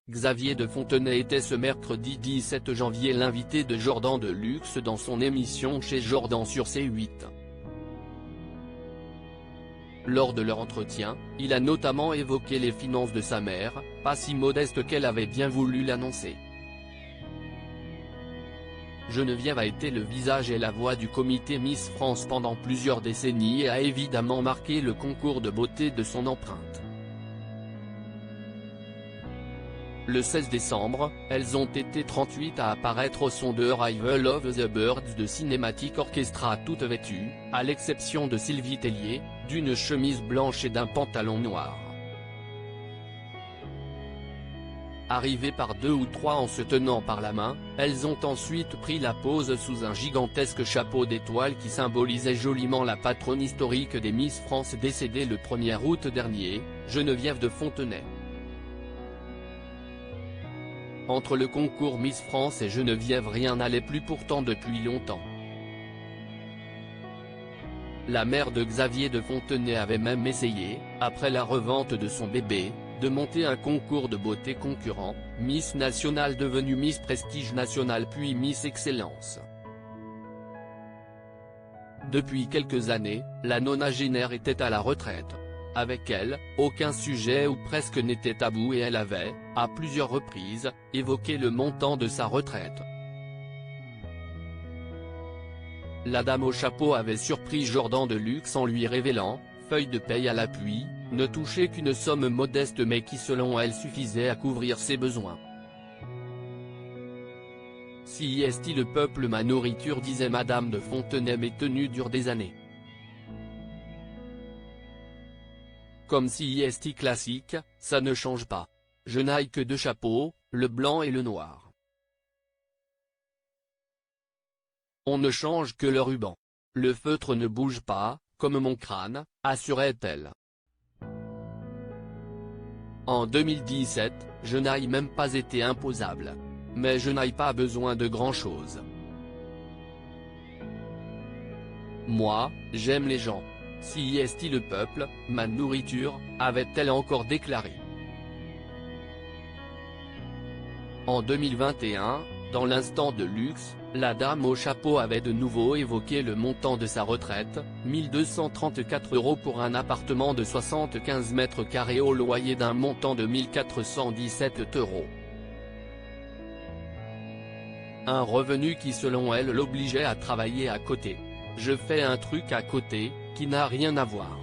Xavier de Fontenay était ce mercredi 17 janvier l'invité de Jordan de Luxe dans son émission Chez Jordan sur C8. Lors de leur entretien, il a notamment évoqué les finances de sa mère, pas si modeste qu'elle avait bien voulu l'annoncer. Geneviève a été le visage et la voix du comité Miss France pendant plusieurs décennies et a évidemment marqué le concours de beauté de son empreinte. Le 16 décembre, elles ont été 38 à apparaître au son de Arrival of the Birds de Cinematic Orchestra toutes vêtues, à l'exception de Sylvie Tellier, d'une chemise blanche et d'un pantalon noir. Arrivées par 2 ou 3 en se tenant par la main, elles ont ensuite pris la pose sous un gigantesque chapeau d'étoiles qui symbolisait joliment la patronne historique des Miss France décédée le 1er août dernier, Geneviève de Fontenay. Entre le concours Miss France et Geneviève rien n'allait plus pourtant depuis longtemps. La mère de Xavier de Fontenay avait même essayé, après la revente de son bébé, de monter un concours de beauté concurrent, Miss Nationale devenue Miss Prestige National puis Miss Excellence. Depuis quelques années, la nonagénaire était à la retraite. Avec elle, aucun sujet ou presque n'était tabou et elle avait, à plusieurs reprises, évoqué le montant de sa retraite. La dame au chapeau avait surpris Jordan de Luxe en lui révélant, feuille de paye à l'appui, ne toucher qu'une somme modeste mais qui selon elle suffisait à couvrir ses besoins. Si est le peuple ma nourriture disait Madame de Fontenay mes tenues durent des années. Comme si est classique, ça ne change pas. Je n'aille que deux chapeaux, le blanc et le noir. On ne change que le ruban. Le feutre ne bouge pas, comme mon crâne, assurait-elle. En 2017, je n'ai même pas été imposable. Mais je n'ai pas besoin de grand-chose. Moi, j'aime les gens. Si est le peuple, ma nourriture, avait-elle encore déclaré. En 2021, dans l'instant de luxe, la dame au chapeau avait de nouveau évoqué le montant de sa retraite, 1 234 € pour un appartement de 75 mètres carrés au loyer d'un montant de 1 417 €. Un revenu qui selon elle l'obligeait à travailler à côté. Je fais un truc à côté, qui n'a rien à voir.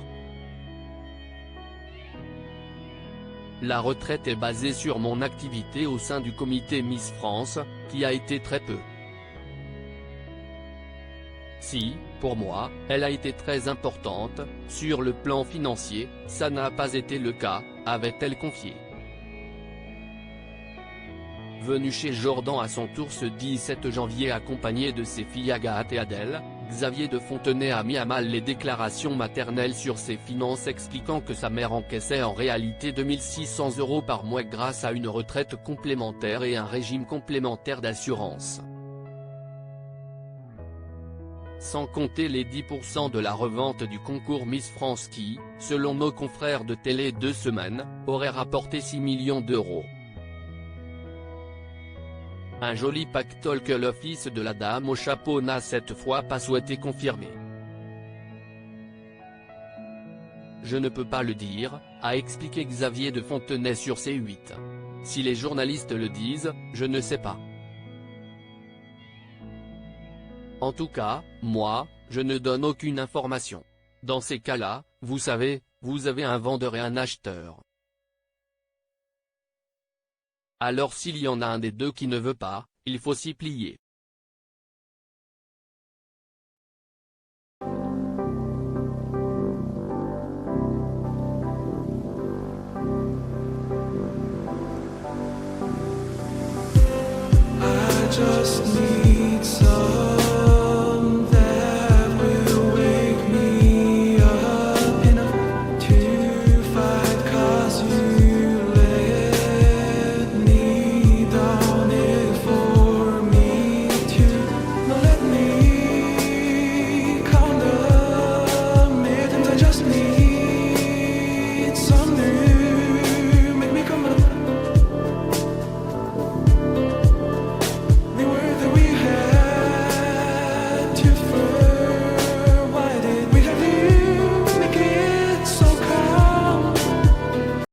La retraite est basée sur mon activité au sein du comité Miss France, qui a été très peu. Si, pour moi, elle a été très importante, sur le plan financier, ça n'a pas été le cas, avait-elle confié. Venu chez Jordan à son tour ce 17 janvier accompagné de ses filles Agathe et Adèle, Xavier de Fontenay a mis à mal les déclarations maternelles sur ses finances expliquant que sa mère encaissait en réalité 2 600 € par mois grâce à une retraite complémentaire et un régime complémentaire d'assurance. Sans compter les 10% de la revente du concours Miss France qui, selon nos confrères de Télé 2 Semaines, aurait rapporté 6 millions d'euros. Un joli pactole que l'office de la dame au chapeau n'a cette fois pas souhaité confirmer. Je ne peux pas le dire, a expliqué Xavier de Fontenay sur C8. Si les journalistes le disent, je ne sais pas. En tout cas, moi, je ne donne aucune information. Dans ces cas-là, vous savez, vous avez un vendeur et un acheteur. Alors s'il y en a un des deux qui ne veut pas, il faut s'y plier. I just need some that will wake me up enough to fight 'cause you let me down it for me to not let me count the minutes. I just need some new